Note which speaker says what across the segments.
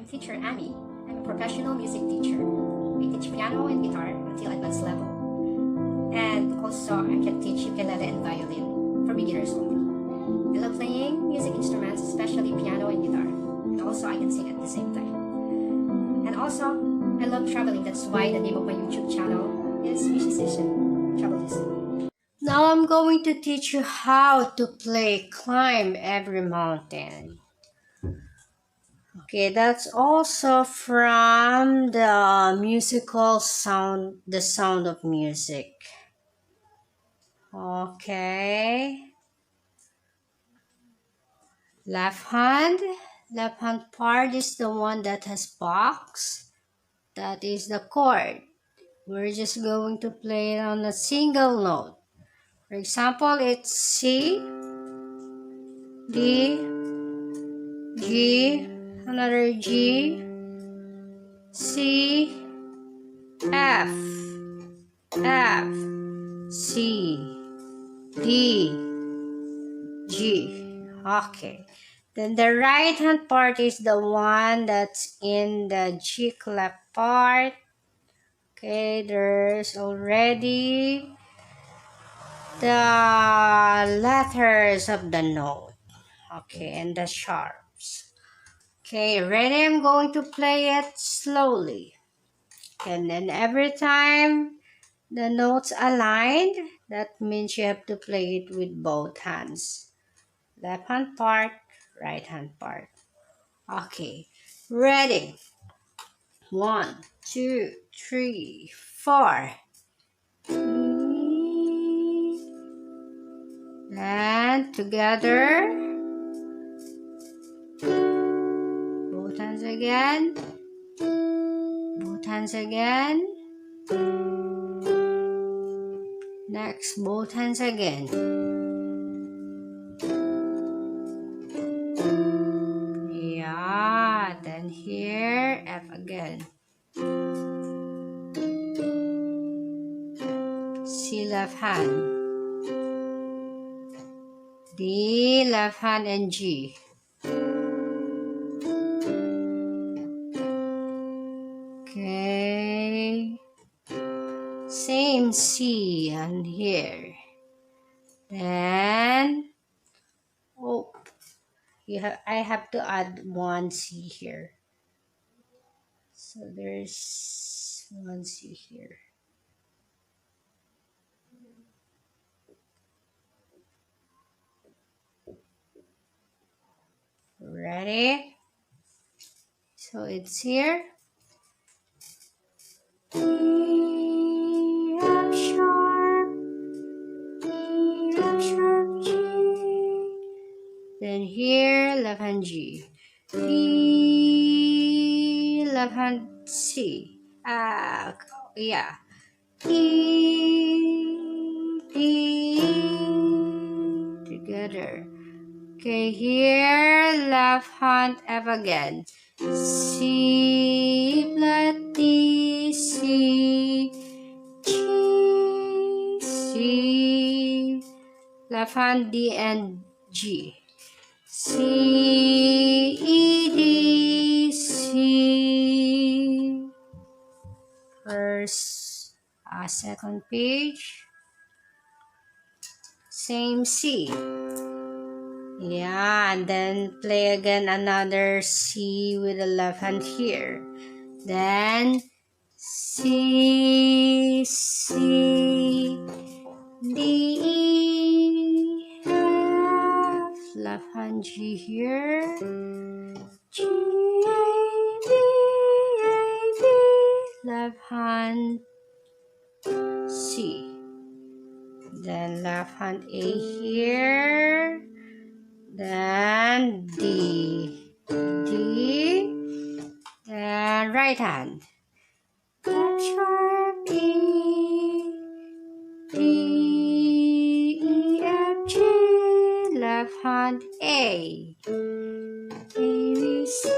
Speaker 1: teacher Amy. I'm a professional music teacher. I teach piano and guitar until advanced level. And also, I can teach ukulele and violin for beginners only. I love playing music instruments, especially piano and guitar. And also, I can sing at the same time. And also, I love traveling. That's why the name of my YouTube channel is Musician Travelism. Now I'm going to teach you how to play Climb Every Mountain. Okay, that's also from the musical sound, The Sound of Music. Okay. Left hand part is the one that has box. That is the chord. We're just going to play it on a single note. For example, it's C, D, G, another G, C, F, C, D, G. Okay. Then the right hand part is the one that's in the G clef part. Okay, there's already the letters of the note. Okay, and the sharps. Okay, ready? I'm going to play it slowly. And then every time the notes aligned, that means you have to play it with both hands. Left hand part, right hand part. Okay, ready? 1, 2, 3, 4. And together. Both hands again. Both hands again. Next, both hands again. Yeah, then here, F again. C left hand. D left hand and G. Okay. Same C and here. Then, oh, I have to add one C here. So there's one C here. Ready? So it's here. E, F sharp, E, F sharp, G. Then here, left hand G. E, left hand C. Yeah. E, D, together. Okay, here, left hand F again. C, flat D, C, G, C, left hand D and G. C, E, D, C. First, second page. Same C. Yeah, and then play again another C with the left hand here. Then C, C, D, E, F, left hand G here. G, A, B, left hand C. Then left hand A here. Then D, then right hand. F sharp E, D, E, F, G, left hand A, B, C,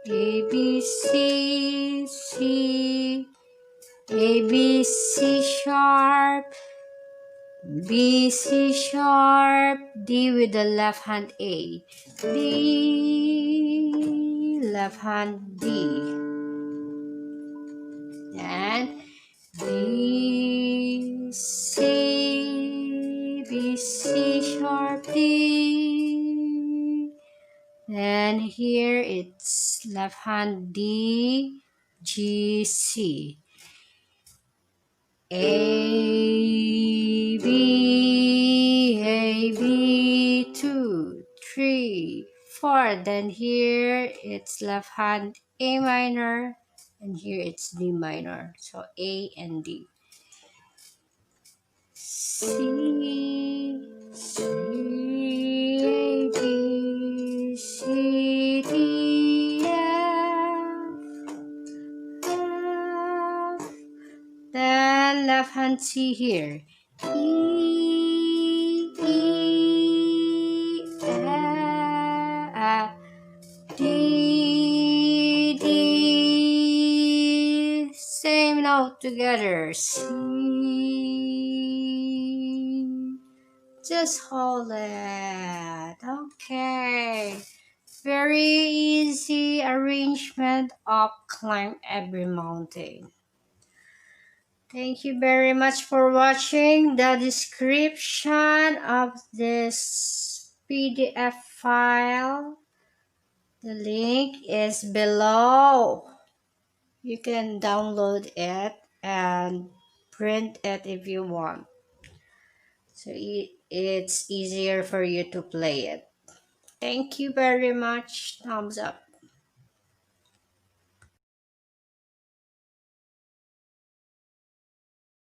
Speaker 1: A, B, C, C, A, B, C sharp, B, C sharp, D with the left hand A, D, left hand D. Then B, C, B, C sharp D. Then here it's left hand D, G, C. A, B, 2, 3, 4. Then here it's left hand A minor, and here it's D minor. So A and D. C, C, A, B, C, D, F. Then left hand C here. F, D, D. Same note together. C. Just hold it. Okay. Very easy arrangement of Climb Every Mountain. Thank you very much for watching. The description of this PDF file, the link is below. You can download it and print it if you want. So it's easier for you to play it. Thank you very much. Thumbs up.